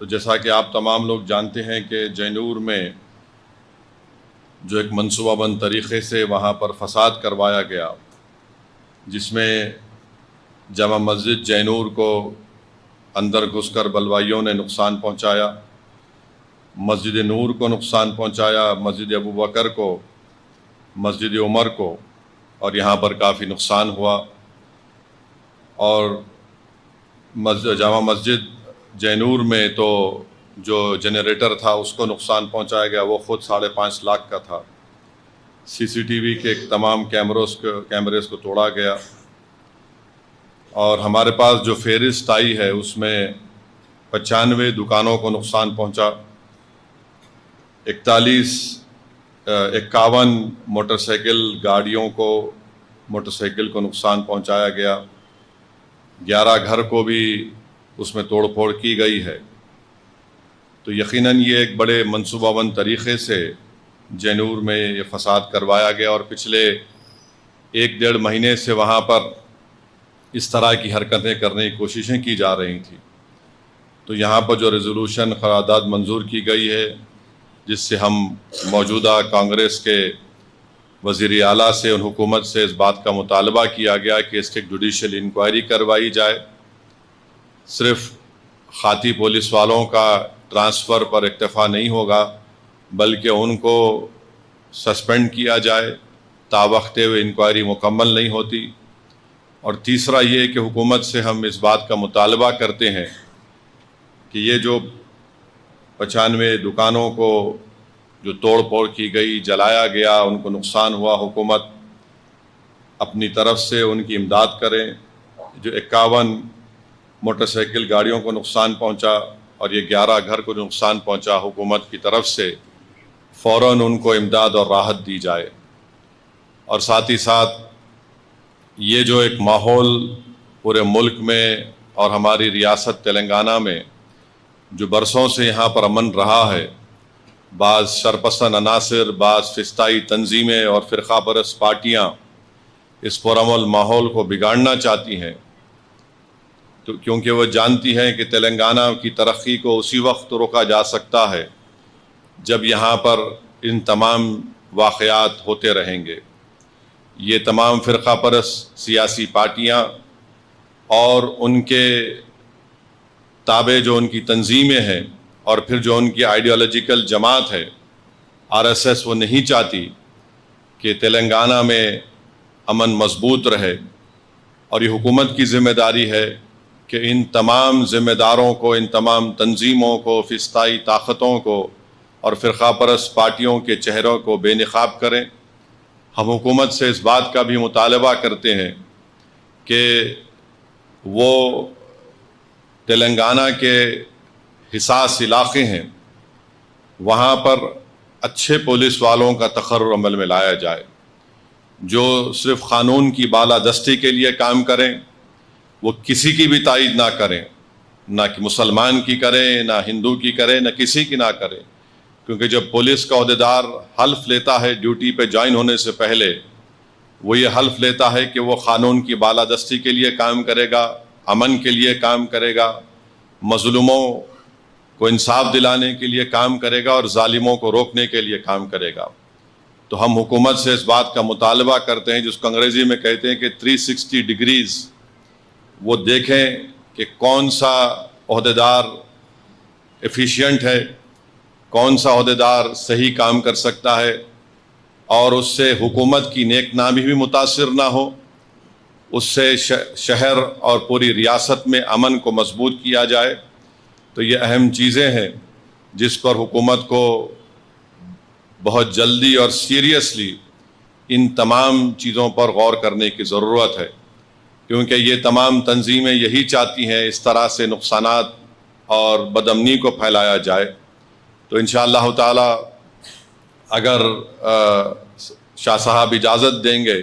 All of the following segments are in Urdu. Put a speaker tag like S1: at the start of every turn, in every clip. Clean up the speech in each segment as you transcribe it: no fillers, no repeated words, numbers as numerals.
S1: تو جیسا کہ آپ تمام لوگ جانتے ہیں کہ جینور میں جو ایک منصوبہ بند طریقے سے وہاں پر فساد کروایا گیا، جس میں جامع مسجد جینور کو اندر گھس کر بلوائیوں نے نقصان پہنچایا، مسجد نور کو نقصان پہنچایا، مسجد ابو بکر کو، مسجد عمر کو، اور یہاں پر کافی نقصان ہوا۔ اور جامع مسجد جینور میں تو جو جنریٹر تھا اس کو نقصان پہنچایا گیا، وہ خود 5.5 لاکھ کا تھا۔ CCTV کے تمام کیمریز کو توڑا گیا، اور ہمارے پاس جو فہرست آئی ہے اس میں 95 دکانوں کو نقصان پہنچا، 51 موٹر سائیکل گاڑیوں کو نقصان پہنچایا گیا، 11 گھر کو بھی اس میں توڑ پھوڑ کی گئی ہے۔ تو یقیناً یہ ایک بڑے منصوبہ بند طریقے سے جینور میں یہ فساد کروایا گیا، اور پچھلے 1-1.5 مہینے سے وہاں پر اس طرح کی حرکتیں کرنے کی کوششیں کی جا رہی تھیں۔ تو یہاں پر جو ریزولوشن قرارداد منظور کی گئی ہے، جس سے ہم موجودہ کانگریس کے وزیر اعلیٰ سے اور حکومت سے اس بات کا مطالبہ کیا گیا کہ اس کی جوڈیشل انکوائری کروائی جائے، صرف خاطی پولیس والوں کا ٹرانسفر پر اکتفا نہیں ہوگا، بلکہ ان کو سسپینڈ کیا جائے، تاوقت ہوئے انکوائری مکمل نہیں ہوتی۔ اور تیسرا یہ کہ حکومت سے ہم اس بات کا مطالبہ کرتے ہیں کہ یہ جو 95 دکانوں کو جو توڑ پھوڑ کی گئی، جلایا گیا، ان کو نقصان ہوا، حکومت اپنی طرف سے ان کی امداد کریں۔ جو 51 موٹر سائیکل گاڑیوں کو نقصان پہنچا اور یہ 11 گھر کو نقصان پہنچا، حکومت کی طرف سے فوراً ان کو امداد اور راحت دی جائے۔ اور ساتھ ہی ساتھ یہ جو ایک ماحول پورے ملک میں اور ہماری ریاست تلنگانہ میں جو برسوں سے یہاں پر امن رہا ہے، بعض شرپسند عناصر، بعض فسطائی تنظیمیں اور فرقہ پرست پارٹیاں اس پرامن ماحول کو بگاڑنا چاہتی ہیں، تو کیونکہ وہ جانتی ہیں کہ تلنگانہ کی ترقی کو اسی وقت روکا جا سکتا ہے جب یہاں پر ان تمام واقعات ہوتے رہیں گے۔ یہ تمام فرقہ پرست سیاسی پارٹیاں اور ان کے تابع جو ان کی تنظیمیں ہیں، اور پھر جو ان کی آئیڈیالوجیکل جماعت ہے RSS، وہ نہیں چاہتی کہ تلنگانہ میں امن مضبوط رہے، اور یہ حکومت کی ذمہ داری ہے کہ ان تمام ذمہ داروں کو، ان تمام تنظیموں کو، فسطائی طاقتوں کو اور فرقہ پرست پارٹیوں کے چہروں کو بے نقاب کریں۔ ہم حکومت سے اس بات کا بھی مطالبہ کرتے ہیں کہ وہ تلنگانہ کے حساس علاقے ہیں، وہاں پر اچھے پولیس والوں کا تقرر عمل میں لایا جائے، جو صرف قانون کی بالادستی کے لیے کام کریں، وہ کسی کی بھی تائید نہ کریں، نہ کہ مسلمان کی کریں، نہ ہندو کی کریں، نہ کسی کی نہ کریں۔ کیونکہ جب پولیس کا عہدیدار حلف لیتا ہے ڈیوٹی پہ جوائن ہونے سے پہلے، وہ یہ حلف لیتا ہے کہ وہ قانون کی بالادستی کے لیے کام کرے گا، امن کے لیے کام کرے گا، مظلوموں کو انصاف دلانے کے لیے کام کرے گا، اور ظالموں کو روکنے کے لیے کام کرے گا۔ تو ہم حکومت سے اس بات کا مطالبہ کرتے ہیں، جس کو انگریزی میں کہتے ہیں کہ 360 ڈگریز، وہ دیکھیں کہ کون سا عہدیدار ایفیشینٹ ہے، کون سا عہدیدار صحیح کام کر سکتا ہے، اور اس سے حکومت کی نیک نامی بھی متاثر نہ ہو، اس سے شہر اور پوری ریاست میں امن کو مضبوط کیا جائے۔ تو یہ اہم چیزیں ہیں جس پر حکومت کو بہت جلدی اور سیریسلی ان تمام چیزوں پر غور کرنے کی ضرورت ہے، کیونکہ یہ تمام تنظیمیں یہی چاہتی ہیں اس طرح سے نقصانات اور بدامنی کو پھیلایا جائے۔ تو انشاءاللہ تعالی اگر شاہ صاحب اجازت دیں گے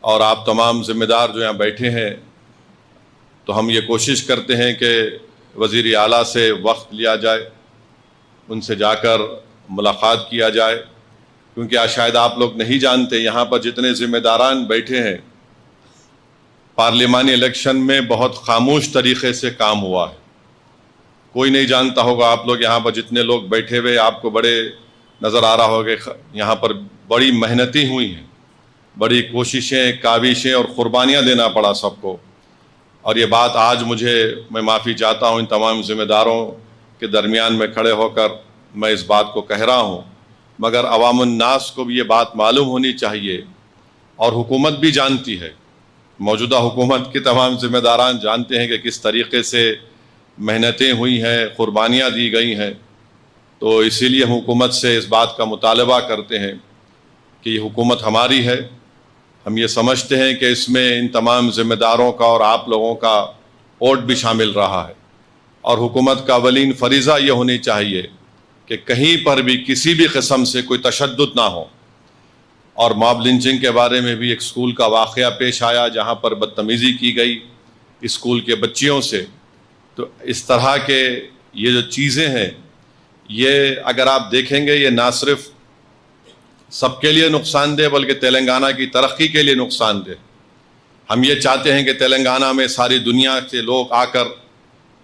S1: اور آپ تمام ذمہ دار جو یہاں بیٹھے ہیں، تو ہم یہ کوشش کرتے ہیں کہ وزیر اعلیٰ سے وقت لیا جائے، ان سے جا کر ملاقات کیا جائے، کیونکہ شاید آپ لوگ نہیں جانتے، یہاں پر جتنے ذمہ داران بیٹھے ہیں، پارلیمانی الیکشن میں بہت خاموش طریقے سے کام ہوا ہے، کوئی نہیں جانتا ہوگا، آپ لوگ یہاں پر جتنے لوگ بیٹھے ہوئے آپ کو بڑے نظر آ رہا ہوگا، یہاں پر بڑی محنتیں ہوئی ہیں، بڑی کوششیں، کاوشیں اور قربانیاں دینا پڑا سب کو. اور یہ بات آج میں معافی چاہتا ہوں ان تمام ذمہ داروں کے درمیان میں کھڑے ہو کر میں اس بات کو کہہ رہا ہوں، مگر عوام الناس کو بھی یہ بات معلوم ہونی چاہیے، اور حکومت بھی جانتی ہے، موجودہ حکومت کے تمام ذمہ داران جانتے ہیں کہ کس طریقے سے محنتیں ہوئی ہیں، قربانیاں دی گئی ہیں. تو اسی لیے حکومت سے اس بات کا مطالبہ کرتے ہیں کہ یہ حکومت ہماری ہے. ہم یہ سمجھتے ہیں کہ اس میں ان تمام ذمہ داروں کا اور آپ لوگوں کا ووٹ بھی شامل رہا ہے، اور حکومت کا اولین فریضہ یہ ہونی چاہیے کہ کہیں پر بھی کسی بھی قسم سے کوئی تشدد نہ ہو. اور ماب لنچنگ کے بارے میں بھی ایک اسکول کا واقعہ پیش آیا جہاں پر بدتمیزی کی گئی اسکول کے بچیوں سے. تو اس طرح کے یہ جو چیزیں ہیں، یہ اگر آپ دیکھیں گے یہ نہ صرف سب کے لیے نقصان دہ بلکہ تلنگانہ کی ترقی کے لیے نقصان دہ. ہم یہ چاہتے ہیں کہ تلنگانہ میں ساری دنیا سے لوگ آ کر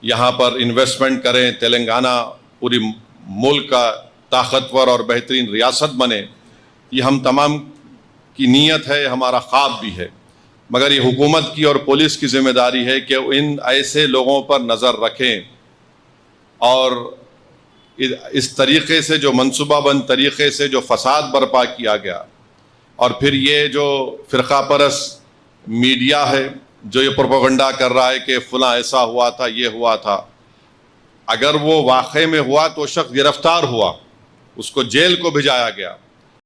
S1: یہاں پر انویسٹمنٹ کریں، تلنگانہ پوری ملک کا طاقتور اور بہترین ریاست بنے. یہ ہم تمام کی نیت ہے، ہمارا خواب بھی ہے، مگر یہ حکومت کی اور پولیس کی ذمہ داری ہے کہ ان ایسے لوگوں پر نظر رکھیں، اور اس طریقے سے جو منصوبہ بند طریقے سے جو فساد برپا کیا گیا، اور پھر یہ جو فرقہ پرست میڈیا ہے جو یہ پروپیگنڈا کر رہا ہے کہ فلاں ایسا ہوا تھا، یہ ہوا تھا، اگر وہ واقعے میں ہوا تو شخص گرفتار ہوا، اس کو جیل کو بھیجایا گیا،